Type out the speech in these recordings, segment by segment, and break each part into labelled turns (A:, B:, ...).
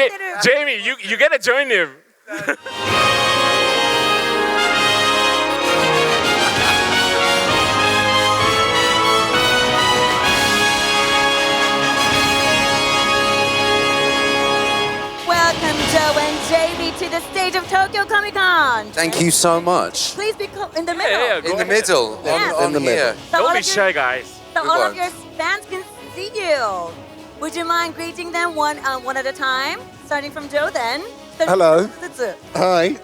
A: ってる。
B: Jamie, you gotta join him.
A: Welcome Joe and Jamie to the stage of Tokyo Comic Con.
C: Thank you so much.
A: Please be in the middle.
B: Yeah,
C: In the middle, on the middle.
A: So all
B: Don't be
A: of
B: shy, guys.
A: So
C: We
A: all of
C: won't.
A: your fans can see you. Would you mind greeting them one at a time? Starting from Joe then.
D: Hello. Hi.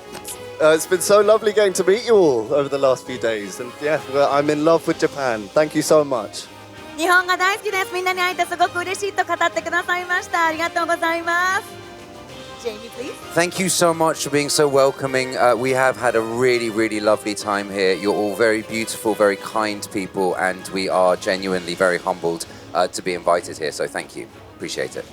D: It's been so lovely getting to meet you all over the last few days. And yeah, well, I'm in love with Japan. Thank you so much.
A: 日本が大好きです。みんなに会えてすごく嬉しいと語ってくださいました。ありがとうございます。Jamie, please.
C: Thank you so much for being so welcoming. We have had a really, really lovely time here. You're all very beautiful, very kind people, and we are genuinely very humbled to be invited here. So thank you. Appreciate it.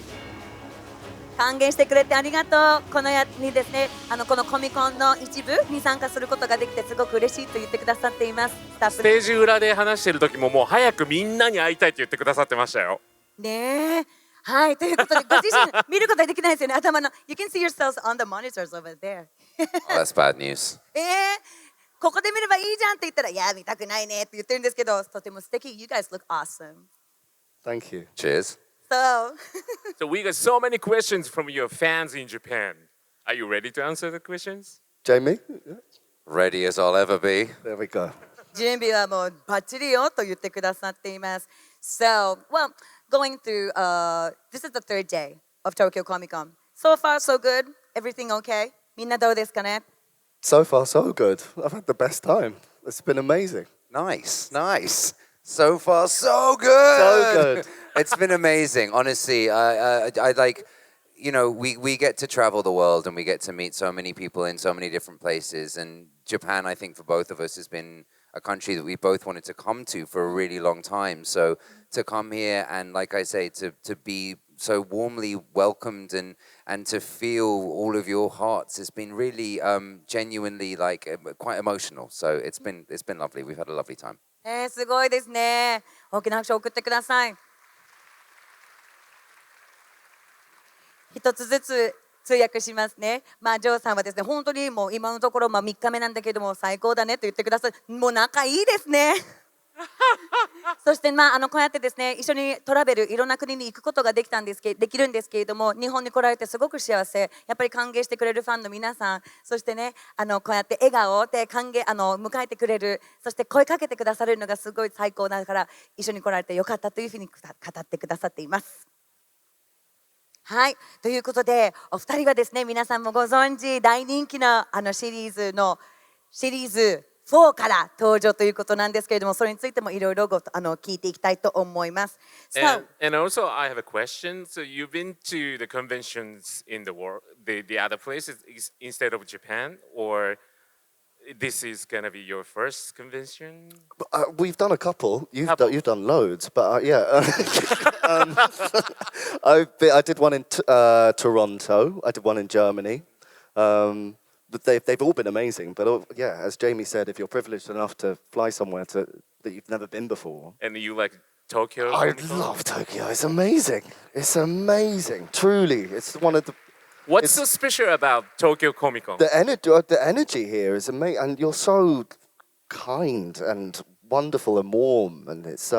A: 歓迎してくれてありがとう。このにですね、このコミコンの一部に参加することができてすごく嬉しいと言ってくださっています。スタッフ
B: ステージ裏で話してる時ももう早くみんなに会いたいって言ってくださってましたよ。
A: ねえ。はい、ということで、ご自身見ることはできないですよね。頭の You can see yourselves on the monitors over there.
C: Oh, that's bad news.
A: ここで見ればいいじゃんって言ったら、いや、見たくないねって言ってるんですけど、とても素敵。You guys look awesome.
D: Thank you.
C: Cheers.
B: So we got so many questions from your fans in Japan. Are you ready to answer the questions?
D: Jamie?
C: Ready as I'll ever be.
D: There we go.
A: 準備はもうバッチリよと言ってくださっています。So, well, going through, this is the third day of Tokyo Comic Con. So far, so good. Everything okay? みんなどうですかね?
D: So far, so good. I've had the best time. It's been amazing.
C: Nice, nice. So far, so good.
D: So good.
C: It's been amazing. Honestly, I like, you know, we get to travel the world and we get to meet so many people in so many different places. And Japan, I think, for both of us has been a country that we both wanted to come to for a really long time. So to come here and, like I say, to be so warmly welcomed and to feel all of your hearts has been really genuinely like quite emotional. So it's been lovely. We've had a lovely time.
A: すごいですね。大きな拍手を送ってください。一つずつ通訳しますね。ジョーさんはですね、本当にもう今のところ3日目なんだけども最高だねと言ってください。もう仲いいですね。そしてこうやってですね、一緒にトラベルいろんな国に行くことができるんですけれども、日本に来られてすごく幸せ。やっぱり歓迎してくれるファンの皆さん、そしてね、こうやって笑顔で迎えてくれる、そして声かけてくださるのがすごい最高だから一緒に来られてよかったというふうに語ってくださっています。はい、ということでお二人はですね、皆さんもご存知大人気のシリーズ4から登場ということなんですけれども、それについてもいろいろ聞いていきたいと思います。
B: And also, I have a question. So you've been to the conventions in the world, the other places instead of Japan, or this is gonna be your first convention?
D: We've done a couple. You've done loads, but yeah. I did one in Toronto. I did one in Germany. But they've all been amazing. But yeah, as Jamie said, if you're privileged enough to fly somewhere that you've never been before.
B: And you like Tokyo?
D: I love Tokyo. It's amazing. It's amazing. Truly. It's one of the...
B: What's so special about Tokyo Comic Con?
D: The energy here is amazing. And you're so kind and wonderful and warm. And it's...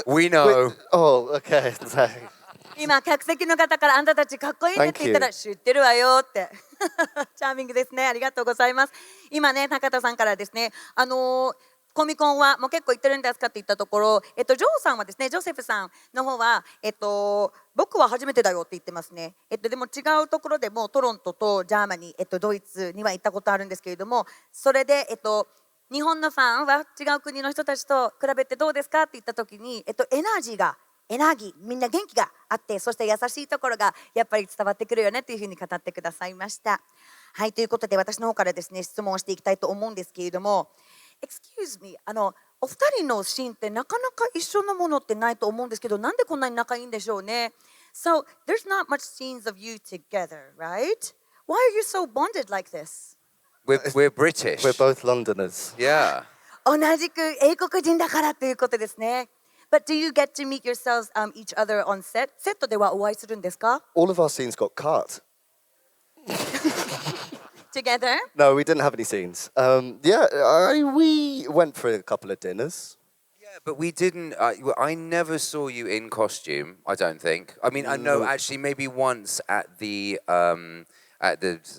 C: We know.
D: Okay.
A: 今客席の方からあんたたちかっこいいねって言ったら知ってるわよってチャーミングですね。ありがとうございます。今ね、中田さんからですね、コミコンはもう結構行ってるんですかって言ったところ、ジョーさんはですね、ジョセフさんの方は僕は初めてだよって言ってますね。でも違うところでもトロントとジャーマニー、ドイツには行ったことあるんですけれども、それで日本のファンは違う国の人たちと比べてどうですかって言った時に、エナジーみんな元気があって、そして優しいところがやっぱり伝わってくるよねというふうに語ってくださいました。はい、ということで私の方からですね、質問をしていきたいと思うんですけれども、Excuse me、お二人のシーンってなかなか一緒のものってないと思うんですけど、なんでこんなに仲いいんでしょうね。So there's not much scenes of you together, right? Why are you so bonded like this?
C: We're British.
D: We're both Londoners.
C: Yeah.
A: 同じく英国人だからということですね。But do you get to meet yourselves each other on set? セットではお会いするんですか
D: All of our scenes got cut.
A: Together?
D: No, we didn't have any scenes. We went for a couple of dinners.
C: Yeah, but we didn't. I never saw you in costume. I don't think. I mean, I know actually maybe once at the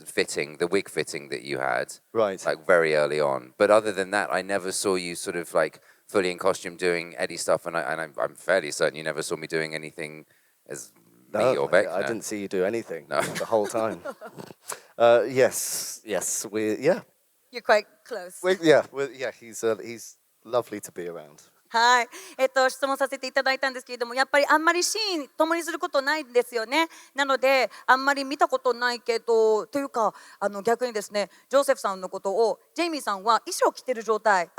C: fitting, the wig fitting that you had,
D: Right.
C: like very early on. But other than that, I never saw you sort of like fully in costume doing Eddie stuff, and I'm fairly certain you never saw me doing anything as me or Beck.
D: I didn't see you do anything
C: No.
D: the whole time. Yes,
A: You're quite close.
D: he's lovely to be around.
A: はい、質問させていただいたんですけれども、やっぱりあんまりシーン共にすることないんですよね。なのであんまり見たことないけど、というか逆にですね、ジョセフさんのことをジェイミーさんは衣装を着てる状態、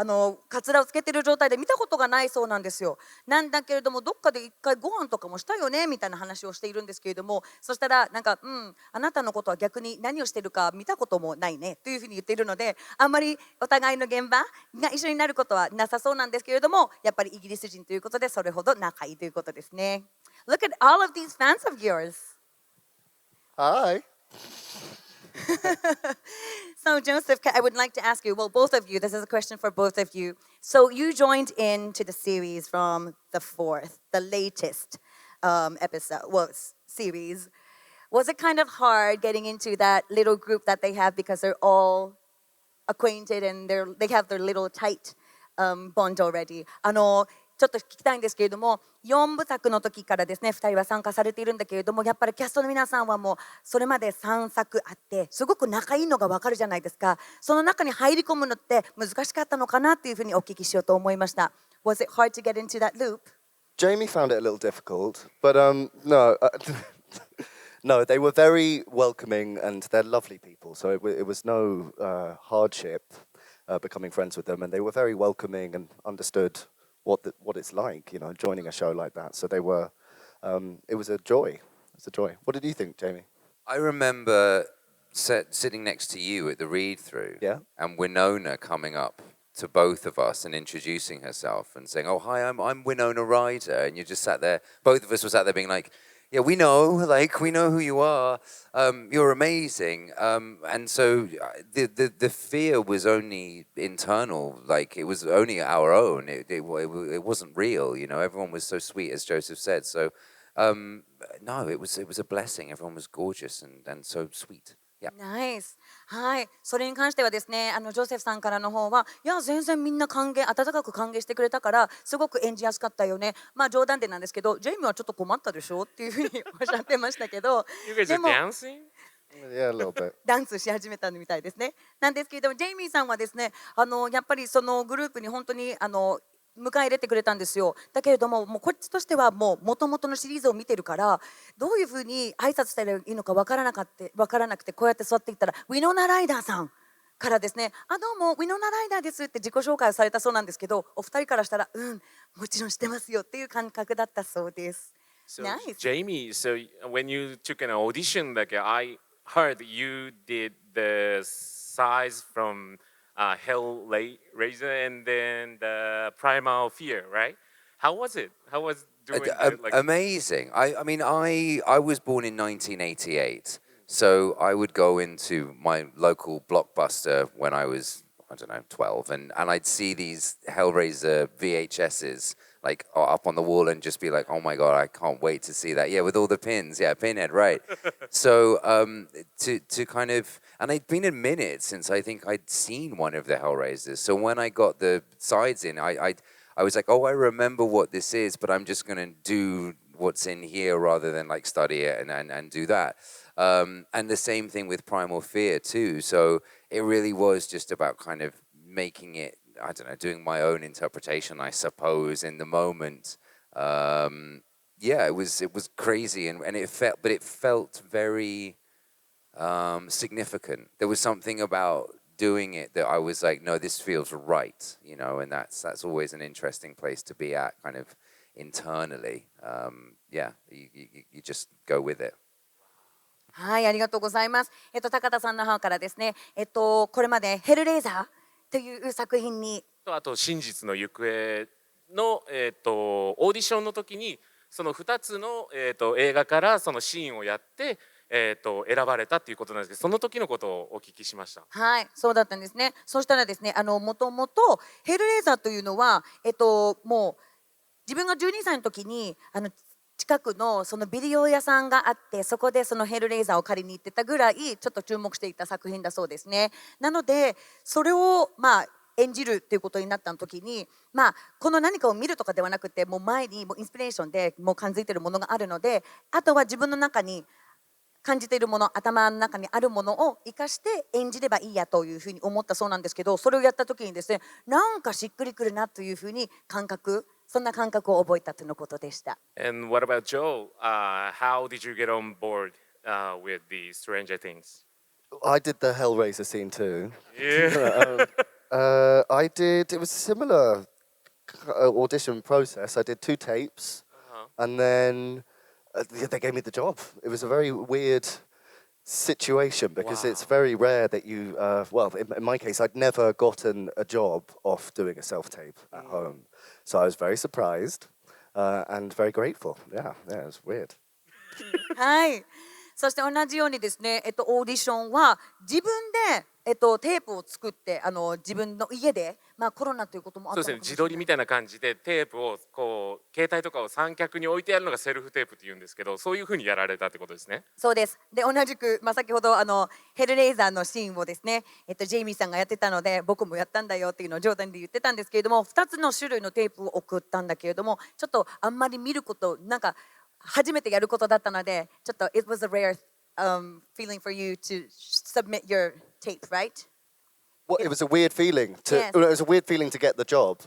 A: カツラをつけてる状態で見たことがないそうなんですよ。なんだけれども、どっかで一回ご飯とかもしたよねみたいな話をしているんですけれども、そしたらなんかあなたのことは逆に何をしてるか見たこともないねというふうに言っているので、あんまりお互いの現場が一緒になることはなさそうなんですけれども、やっぱりイギリス人ということでそれほど仲いいということですね。Look at all of these fans of yours.
D: Hi.
A: So Joseph, I would like to ask you, well, both of you, this is a question for both of you. So you joined into the series from the latest series. Was it kind of hard getting into that little group that they have because they're all acquainted and they have their little tight bond already? ちょっと聞きたいんですけれども、4部作の時からですね、2人は参加されているんだけれども、やっぱりキャストの皆さんはもうそれまで3作あってすごく仲いいのがわかるじゃないですか。その中に入り込むのって難しかったのかなっていうふうにお聞きしようと思いました。Was it hard to get into that loop?
D: Jamie found it a little difficult, but no, they were very welcoming and they're lovely people. So it was no hardship becoming friends with them, and they were very welcoming and understood what it's like, joining a show like that. So they were, it was a joy. It's a joy. What did you think, Jamie?
C: I remember sitting next to you at the read-through,
D: Yeah.
C: and Winona coming up to both of us and introducing herself and saying, "Oh, hi, I'm Winona Ryder," and you just sat there. Both of us were sat there being like, "Yeah, we know who you are. You're amazing." And so the fear was only internal, like it was only our own. It wasn't real, Everyone was so sweet, as Joseph said. So no, it was a blessing. Everyone was gorgeous and so sweet. Yeah.
A: Nice. はい、それに関してはですね、ジョセフさんからの方は、いや全然みんな温かく歓迎してくれたからすごく演じやすかったよね。まあ冗談でなんですけど、ジェイミーはちょっと困ったでしょっていうふうにおっしゃってましたけど、
B: You guys
A: で
B: are
A: も
B: dancing?
D: Yeah, a little bit.
A: ダンスし始めたみたいですね。なんですけれども、ジェイミーさんはですね、やっぱりそのグループに本当に迎え入れてくれたんですよ。だけれども、もうこっちとしてはもう元々のシリーズを見てるから、どういうふうに挨拶したらいいのかわからなくて、こうやって座っていったら、ウィノナライダーさんからですね、どうもウィノナライダーですって自己紹介をされたそうなんですけど、お二人からしたら、もちろん知ってますよっていう感覚だったそうです。
B: So,
A: Nice.
B: Jamie, so when you took an audition, like I heard you did the size from Hellraiser and then the Primal Fear, right? How was it? How was doing
C: Amazing. I mean, I was born in 1988, so I would go into my local Blockbuster when I was, I don't know, 12, and I'd see these Hellraiser VHSs like up on the wall and just be like, oh my God, I can't wait to see that. Yeah, with all the pins. Yeah, Pinhead, right. So to kind of, and I'd been a minute since I think I'd seen one of the Hellraisers. So when I got the sides in, I was like, oh, I remember what this is, but I'm just going to do what's in here rather than like study it and do that. And the same thing with Primal Fear too. So it really was just about kind of making it, I don't know, doing my own interpretation, I suppose, in the moment. Yeah, it was crazy, and it felt very significant. There was something about doing it that I was like, no, this feels right, and that's always an interesting place to be at, kind of internally. Yeah, you just go with it.
A: はい、ありがとうございます。高田さんの方からですね、これまでヘルレーザーという作品に
B: あと真実の行方の、オーディションの時にその2つの、映画からそのシーンをやって、選ばれたっていうことなんですけど、その時のことをお聞きしました。
A: はい、そうだったんですね。そしたらですね、もともとヘルレーザーというのは、もう自分が12歳の時に近くのそのビデオ屋さんがあって、そこでそのヘルレーザーを借りに行ってたぐらいちょっと注目していた作品だそうですね。なのでそれを演じるっていうことになった時に、この何かを見るとかではなくて、もう前にもうインスピレーションでもう感づいているものがあるので、あとは自分の中に感じているもの、頭の中にあるものを生かして演じればいいやというふうに思ったそうなんですけど、それをやった時にですね、なんかしっくりくるなというふうにそんな感覚を覚えたというのことでした。
B: And what about Joe? How did you get on board with the Stranger Things?
D: I did the Hellraiser scene too.
B: Yeah.
D: I did. It was a similar audition process. I did 2 tapes, and then they gave me the job. It was a very weird situation because it's very rare that you. Well, in my case, I'd never gotten a job off doing a self-tape at home, so I was very surprised and very grateful. Yeah, it was weird.
A: はい。そして同じようにですね、オーディションは自分で、テープを作って自分の家で、コロナということもあった
B: そうですね、
A: のかもしれない。
B: 自撮りみたいな感じでテープをこう携帯とかを三脚に置いてやるのがセルフテープって言うんですけど、そういうふうにやられたってことですね。
A: そうです。で、同じく、先ほどヘルレーザーのシーンをですね、ジェイミーさんがやってたので、僕もやったんだよっていうのを冗談で言ってたんですけれども、2つの種類のテープを送ったんだけれども、ちょっとあんまり見ること、なんか初めてやることだったので、ちょっと it was a rare feeling for you to submit your tape, right?
D: Well, it was a weird feeling to.
A: Yes.
D: It was a weird feeling to get the job.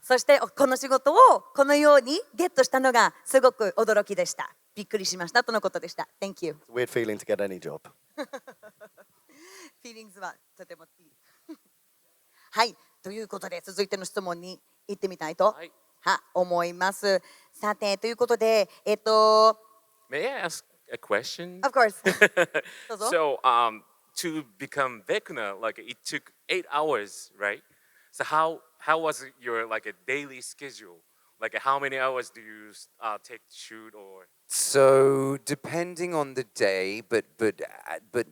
A: そしてこの仕事をこのようにゲットしたのがすごく驚きでした。びっくりしましたとのことでした。Thank you.
D: It's a weird feeling to get any job.
A: Feelings はとてもいい。はい、ということで続いての質問に行ってみたいと、思います。さて、ということで、
B: May I ask a question?
A: Of course. どうぞ。
B: So, to become Vecna, like it took 8 hours, right? So how was your like a daily schedule? Like how many hours do you take to shoot or?
C: So depending on the day, but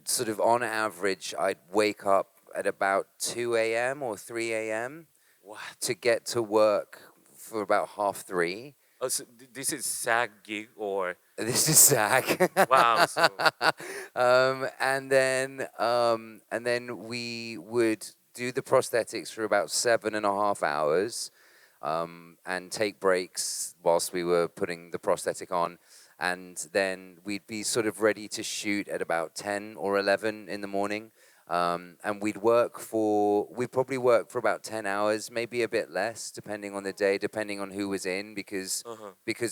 C: sort of on average, I'd wake up at about 2 a.m. or 3 a.m. to get to work for about 2:30.
B: Oh, so this is SAG gig or?
C: This is SAG.
B: Wow. So,
C: and then we would do the prosthetics for about 7.5 hours, and take breaks whilst we were putting the prosthetic on, and then we'd be sort of ready to shoot at about 10 or 11 in the morning. And we'd probably work for about 10 hours, maybe a bit less, depending on the day, depending on who was in, because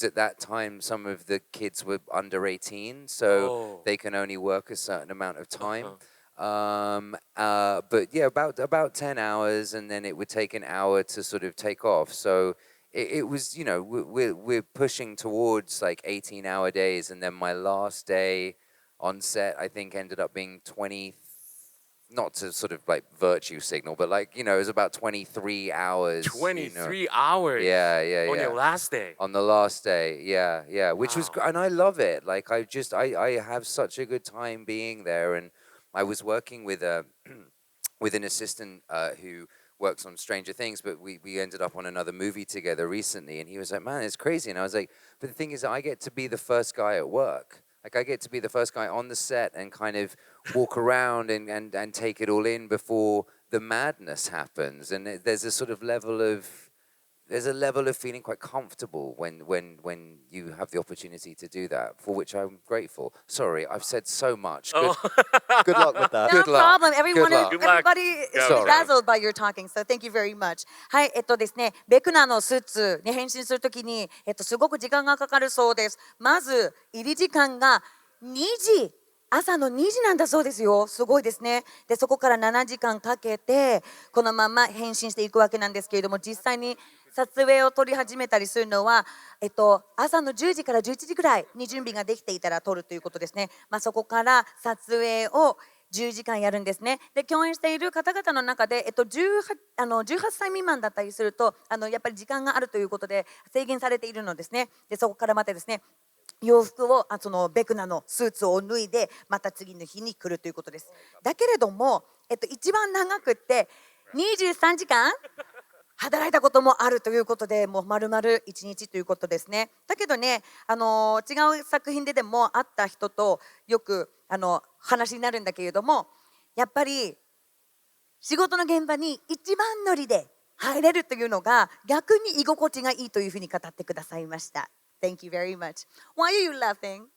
C: at that time some of the kids were under 18, so they can only work a certain amount of time. But yeah, about 10 hours, and then it would take an hour to sort of take off. So it was, you know, we're pushing towards like 18-hour days, and then my last day on set, I think, ended up being 20. Not to sort of like virtue signal, but like, you know, it was about 23 hours.
B: 23 hours.
C: Yeah.
B: On your last day.
C: On the last day, yeah. Which was, and I love it. Like I have such a good time being there, and I was working with with an assistant who works on Stranger Things, but we ended up on another movie together recently, and he was like, man, it's crazy. And I was like, but the thing is, I get to be the first guy at work. Like I get to be the first guy on the set and kind of walk around and take it all in before the madness happens. And there's a sort of level of feeling quite comfortable when you have the opportunity to do that, for which I'm grateful. Sorry, I've said so much.
D: Good luck with that.
A: No
C: Good luck.
A: problem. Everyone,
C: Good luck.
A: everybody is
C: Sorry.
A: dazzled by your talking. So thank you very much. はい、ですね、ベクナのスーツに変身するときに、すごく時間がかかるそうです。まず入り時間が2時。朝の2時なんだそうですよ。すごいですね。で、そこから7時間かけてこのまま変身していくわけなんですけれども、実際に撮影を撮り始めたりするのは、朝の10時から11時ぐらいに準備ができていたら撮るということですね。そこから撮影を10時間やるんですね。で共演している方々の中で、18歳未満だったりするとやっぱり時間があるということで制限されているのですね。でそこからまたですね洋服をそのベクナのスーツを脱いでまた次の日に来るということです。だけれども、一番長くって23時間働いたこともあるということで、もう丸々1日ということですね。だけどね、違う作品でも会った人とよく話になるんだけれども、やっぱり仕事の現場に一番乗りで入れるというのが逆に居心地がいいというふうに語ってくださいました。Thank you very much. Why are you laughing?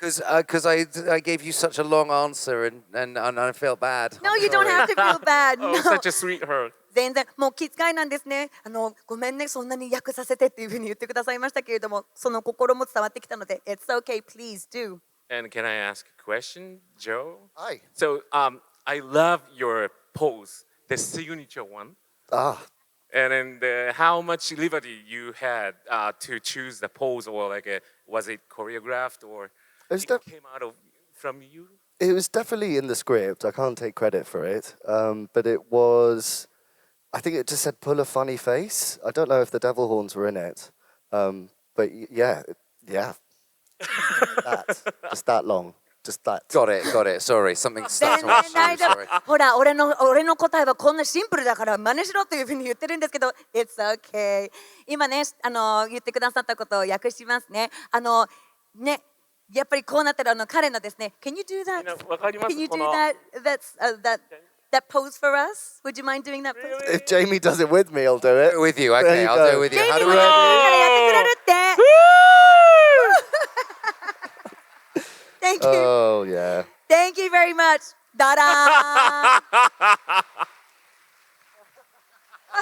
C: Because I gave you such a long answer and I felt bad.
A: No, you don't have to feel bad.
B: Oh,
A: No.
B: such a sweetheart.
A: 全然もう気遣いなんですね。ごめんね、そんなに訳させてっていうふうに言ってくださいましたけれども、その心も伝わってきたので、It's okay, please do.
B: And can I ask a question, Joe?
D: Hi.
B: So I love your pose, the signature one.
D: Ah,
B: And then how much liberty you had to choose the pose, or was it choreographed, or
D: It's
B: it
D: def-
B: came out from you?
D: it was definitely in the script. I can't take credit for it, but it was. I think it just said "pull a funny face." I don't know if the devil horns were in it, but yeah. Just that long, just that.
C: Got it. Sorry, something
A: 全
C: stuck
A: 然
C: on my
A: 大
C: shoe.
A: 丈
C: Sorry.
A: 夫。ほら、俺の答えはこんなシンプルだから真似しろというふうに言ってるんですけど、It's okay。今ね、言ってくださったことを訳しますね。ね、やっぱりこうなったら彼のですね、Can you do that?
B: わかります。
A: Can you do that pose for us? Would you mind doing that pose?
D: If Jamie does it with me, I'll do it.
C: With you,
D: There
C: okay,
D: you
C: I'll
D: go.
C: do it with you.
A: ジェイ
C: How
A: ミー
C: do
A: も
C: we?
A: やってくれるって Thank you.
D: Oh yeah.
A: Thank you very much. ダダーン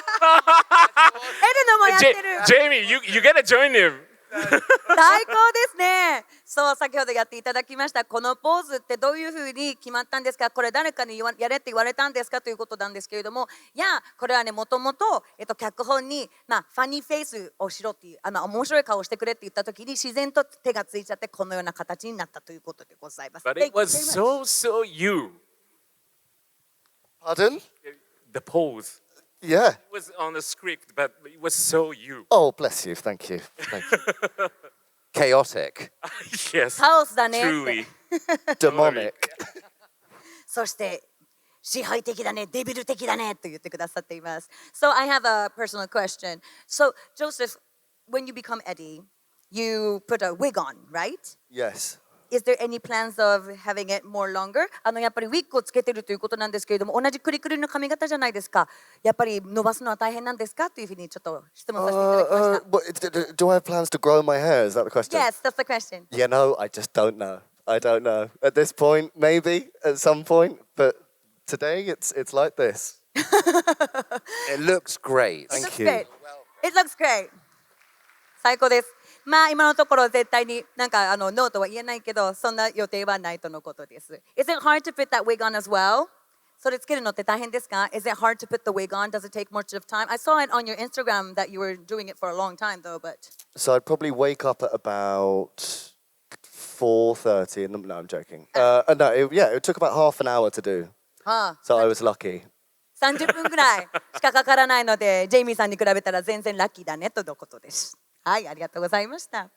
A: エルノもやってる
B: Jamie, you gotta join him.
A: 最高ですね。そう、先ほどやっていただきましたこのポーズってどういうふうに決まったんですか、これ誰かにやれって言われたんですかということなんですけれども、いやこれはね、もともと脚本にファニーフェイスをしろっていう面白い顔をしてくれって言った時に自然と手がついちゃってこのような形になったということでございます。
B: But
A: Thank
B: it was
A: you very much.
B: so you.
D: Pardon?
B: The pose.
D: Yeah.
B: It was on the script, but it was so you.
D: Oh, bless you. Thank you. Thank you.
C: Chaotic.
B: Yes.
A: カオスだねって
B: Truly.
D: Demonic.
A: そして支配的だね、デビル的だねと言ってくださっています。So I have a personal question. So Joseph, when you become Eddie, you put a wig on, right?
D: Yes.
A: Is there any plans of having it more longer? やっぱりウィッグをつけてるということなんですけれども、同じクリクリの髪型じゃないですか。やっぱり伸ばすのは大変なんですかというふうにちょっと質問させていただきました。
D: Do I have plans to grow my hair? Is that the question?
A: Yes, that's the question.
D: You know, I just don't know. I don't know. At this point, maybe at some point, but today it's like this.
C: It looks great.
A: It
D: Thank
A: looks
D: you.
A: great. It looks great. 最高です。まあ今のところ絶対になんかノーとは言えないけど、そんな予定はないとのことです。Is it hard to put that wig on as well? それつけるのって大変ですか？ Is it hard to put the wig on? Does it take much of time? I saw it on your Instagram that you were doing it for a long time though, but
D: So I'd probably wake up at about 4:30 in the. No, I'm joking. No, it took about half an hour to do.
A: はあ、
D: So I was lucky.
A: 30分ぐらいしかかからないので、ジェイミーさんに比べたら全然ラッキーだねとのことです。はい、ありがとうございました。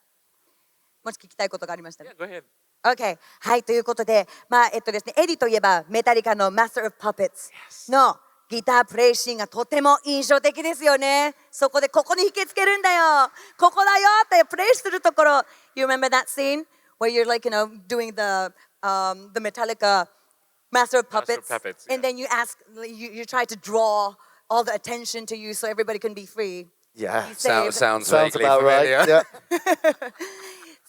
A: もし聞きたいことがありましたら。
B: Yeah, go ahead.
A: OK。はい、ということで、ですね、エディといえばメタリカの Master of Puppets のギタープレイシーンがとても印象的ですよね。そこでここに引きつけるんだよ。ここだよってプレイするところ。You remember that scene where you're like, doing the Metallica Master of Puppets,
B: Puppets,
A: and then you try to draw all the attention to you so everybody can be free.
D: Yeah.
A: You saved.
C: Sounds
D: Sounds
C: vaguely
D: about
C: familiar.
D: right. Yeah.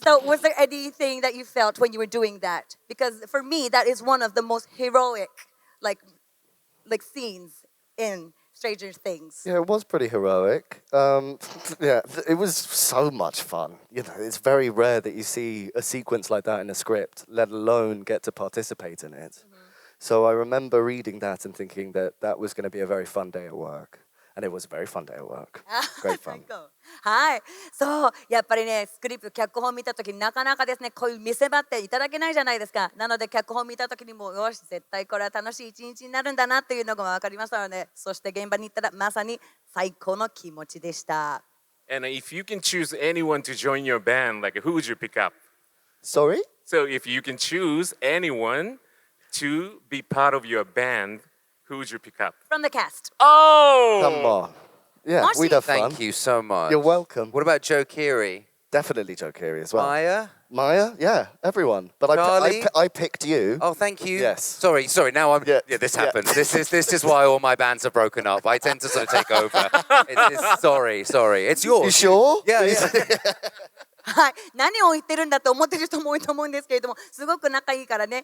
A: So was there anything that you felt when you were doing that? Because for me, that is one of the most heroic, like scenes in Stranger Things.
D: Yeah, it was pretty heroic. Yeah, it was so much fun. You know, it's very rare that you see a sequence like that in a script, let alone get to participate in it. So I remember reading that and thinking that that was going to be a very fun day at work. and it was a very fun day at work. Great fun.
A: 最高はい、そうやっぱりねスクリプト脚本見た時になかなかですねこういう見せ場っていただけないじゃないですか。なので脚本見た時にもよし絶対これは楽しい一日になるんだなっていうのが分かりましたので、そして現場に行ったらまさに最高の気持ちでした。
B: And if you can choose anyone to join your band, like who would you pick up?
D: Sorry?
B: So if you can choose anyone to be part of your band, who would you pick up?
A: From the cast.
B: Oh!
D: Come on. Yeah,
A: Moshi.
D: we'd have fun.
C: Thank you so much.
D: You're welcome.
C: What about Joe Keery?
D: Definitely Joe Keery as well.
C: Maya?
D: Maya? Yeah, everyone. But
C: Charlie?
D: I picked you.
C: Oh, thank you.
D: Yes.
C: Sorry. Now I'm.
D: Yeah,
C: Yeah, this
D: yeah.
C: happens. This is why all my bands are broken up. I tend to sort of take over. Sorry. It's yours.
D: You sure?
C: Yeah.
A: はい、何を言ってるんだと思ってる人も多いと思うんですけれども、すごく仲いいからね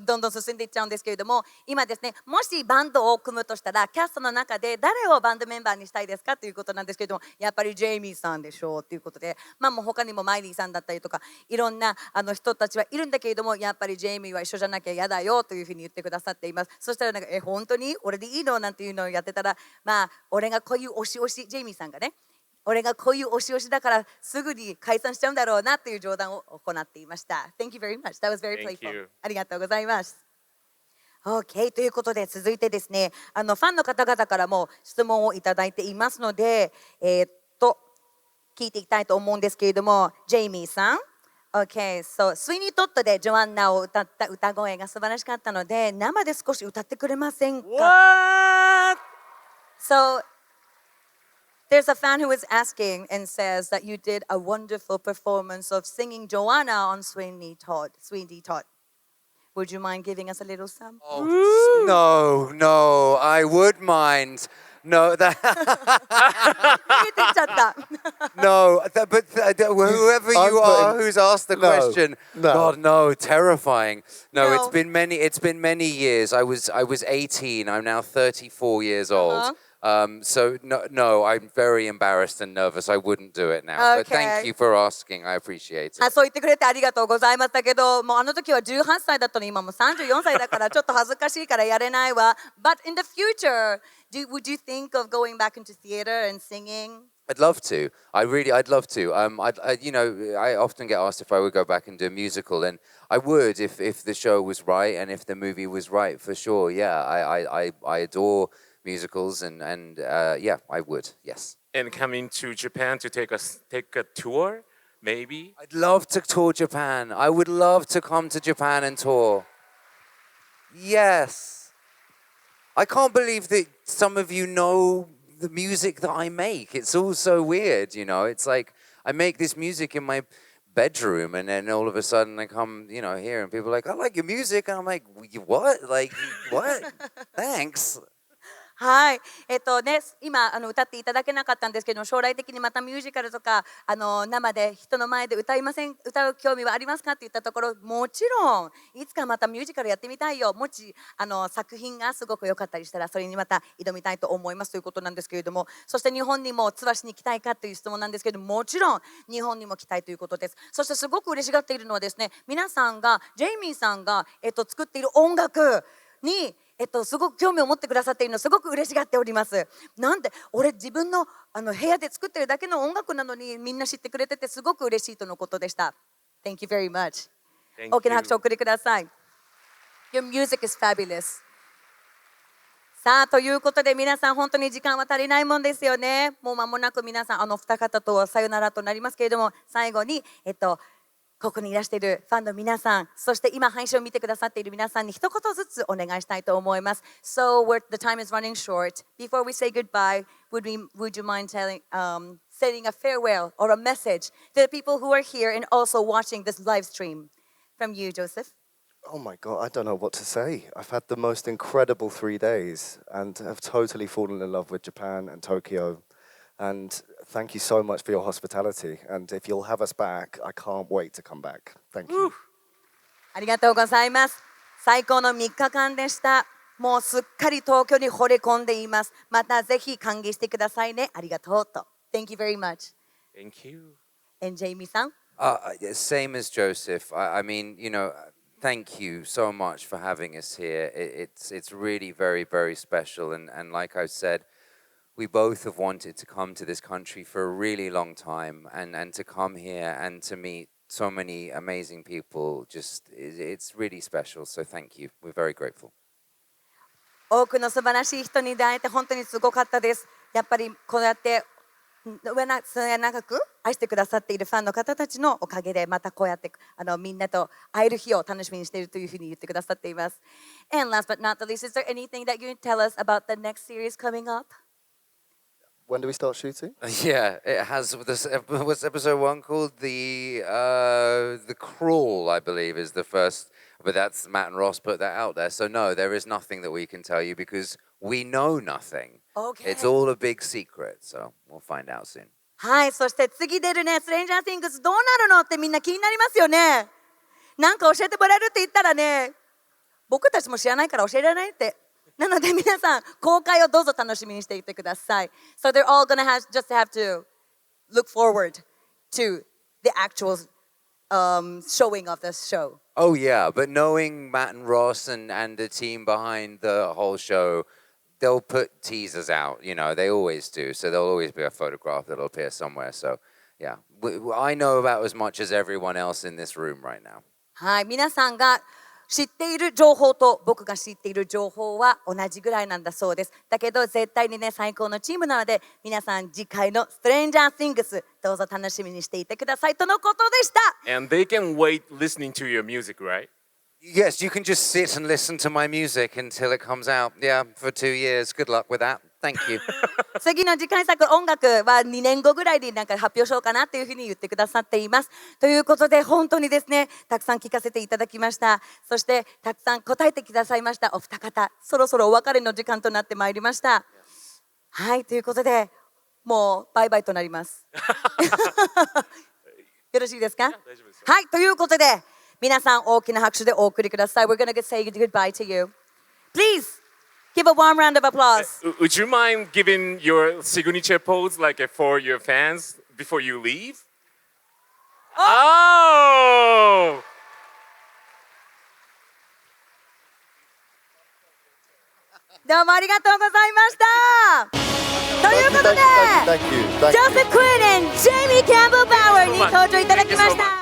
A: どんどん進んでいっちゃうんですけれども、今ですねもしバンドを組むとしたらキャストの中で誰をバンドメンバーにしたいですかということなんですけれども、やっぱりジェイミーさんでしょうということで、まあもう他にもマイリーさんだったりとかいろんな人たちはいるんだけれども、やっぱりジェイミーは一緒じゃなきゃ嫌だよというふうに言ってくださっています。そしたらなんか本当に俺でいいのなんていうのをやってたら、まあ俺がこういう推しジェイミーさんがね俺がこういう推しだからすぐに解散しちゃうんだろうなという冗談を行っていました。Thank you very much. That was very
B: Thank
A: playful.
B: you.
A: ありがとうございます。OK ということで続いてですねファンの方々からも質問をいただいていますので聞いていきたいと思うんですけれども、ジェイミーさん OK、スウィーニートッドでジョアンナを歌った歌声が素晴らしかったので生で少し歌ってくれませんか？
B: What?
A: There's a fan who is asking and says that you did a wonderful performance of singing Joanna on Sweeney Todd. Would you mind giving us a little sample?
C: Oh, no, I would mind. No, that.
A: 逃げてっちゃった。
C: No, whoever you are who's asked the
D: No,
C: question,
D: no.
C: God, no, terrifying. No,
A: No.
C: it's been many years. I was 18. I'm now 34 years old. So no, I'm very embarrassed and nervous. I wouldn't do it now. But
A: Okay.
C: thank you for asking. I appreciate it.
A: そう言ってくれてありがとうございましたけど、もうあの時は18歳だったのに今もう34歳だからちょっと恥ずかしいからやれないわ。But in the future, would you think of going back into theater and singing?
C: I'd love to. I'd love to. I often get asked if I would go back and do a musical, and I would if the show was right and if the movie was right for sure. Yeah, I adore musicals and yeah, I would. Yes.
B: And coming to Japan to take a tour, maybe?
C: I'd love to tour Japan. I would love to come to Japan and tour. Yes. I can't believe that some of you know the music that I make. It's all so weird, you know. It's like I make this music in my bedroom and then all of a sudden I come, here and people are like, I like your music. And I'm like, what? Like, what? Thanks.
A: はい、今歌っていただけなかったんですけど、将来的にまたミュージカルとか生で人の前で歌う興味はありますかって言ったところ、もちろんいつかまたミュージカルやってみたいよ、もし作品がすごく良かったりしたらそれにまた挑みたいと思いますということなんですけれども、そして日本にもツアーしに来たいかという質問なんですけれども、もちろん日本にも来たいということです。そしてすごく嬉しがっているのはですね、皆さんがジェイミーさんが、作っている音楽にすごく興味を持ってくださっているのすごく嬉しがっております。なんで俺自分の部屋で作ってるだけの音楽なのにみんな知ってくれててすごく嬉しいとのことでした。Thank you very much.
B: Thank
A: 大きな拍手を
B: you.
A: お送りください。Your music is fabulous. さあということで皆さん本当に時間は足りないもんですよね。もう間もなく皆さん二方とさよならとなりますけれども、最後にここにいらしているファンの皆さん、そして今配信を見てくださっている皆さんに一言ずつお願いしたいと思います。So the time is running short. Before we say goodbye, would you mind saying a farewell or a message to the people who are here and also watching this live stream? From you, Joseph.
D: Oh my God, I don't know what to say. I've had the most incredible 3 days and have totally fallen in love with Japan and Tokyo. And thank you so much for your hospitality. And if you'll have us back, I can't wait to come back. Thank you.
A: ありがとうございます。最高の3日間でした。もうすっかり東京に惚れ込んでいます。またぜひ歓迎してくださいね。ありがとうと。Thank you very much.
B: Thank you.
A: And Jamie さん。
C: Same as Joseph. I mean, thank you so much for having us here. It's really very, very special. And like I said, we both have wanted to come to this country for a really long time, and to come here and to meet so many amazing people, it's really special. So thank you. We're very grateful.
A: 多くの素晴らしい人に出会えて本当にすごかったです。やっぱりこうやって末永く愛してくださっているファンの方たちのおかげでまたこうやってみんなと会える日を楽しみにしているというふうに言ってくださっています。And last but not the least, is there anything that you can tell us about the next series coming up?
D: When do we start shooting?
C: Yeah, it has. What's episode 1 called? The Crawl, I believe, is the first. But that's Matt and Ross put that out there. So no, there is nothing that we can tell you because we know nothing.
A: Okay.
C: It's all a big secret. So we'll find out soon.
A: はい、そして次出るね、ストレンジャー・シングスどうなるのってみんな気になりますよね。なんか教えてもらえるって言ったらね、僕たちも知らないから教えられないって。なので皆さん、公開をどうぞ楽しみにしていてください。So they're all gonna just have to look forward to the actual showing of this show.
C: Oh yeah, but knowing Matt and Ross and the team behind the whole show, they'll put teasers out, they always do. So there'll always be a photograph that'll appear somewhere. So yeah, I know about as much as everyone else in this room right now.
A: はい、皆さんが知っている情報と僕が知っている情報は同じぐらいなんだそうです。だけど絶対にね、最高のチームなので皆さん次回のストレンジャー・シングスどうぞ楽しみにしていてくださいとのことでした。
B: And they can wait listening to your music, right?
C: Yes, you can just sit and listen to my music until it comes out. Yeah, for 2 years. Good luck with that. Thank you.
A: 次の次回作音楽は2年後ぐらいになんか発表しようかなというふうに言ってくださっています。ということで本当にですね、たくさん聞かせていただきました。そしてたくさん答えてくださいましたお二方、そろそろお別れの時間となってまいりました。はい、ということでもうバイバイとなります。よろしいですか？はい、ということで皆さん大きな拍手でお送りください。We're gonna say goodbye to you. Please give a warm round of applause.
B: Would you mind giving your signature pose for your fans before you leave? Oh!
A: どうもありがとうございました。ということで、ジョセフ・クイーン&ジェイミー・キャンベル・バウアーに登場いただきました。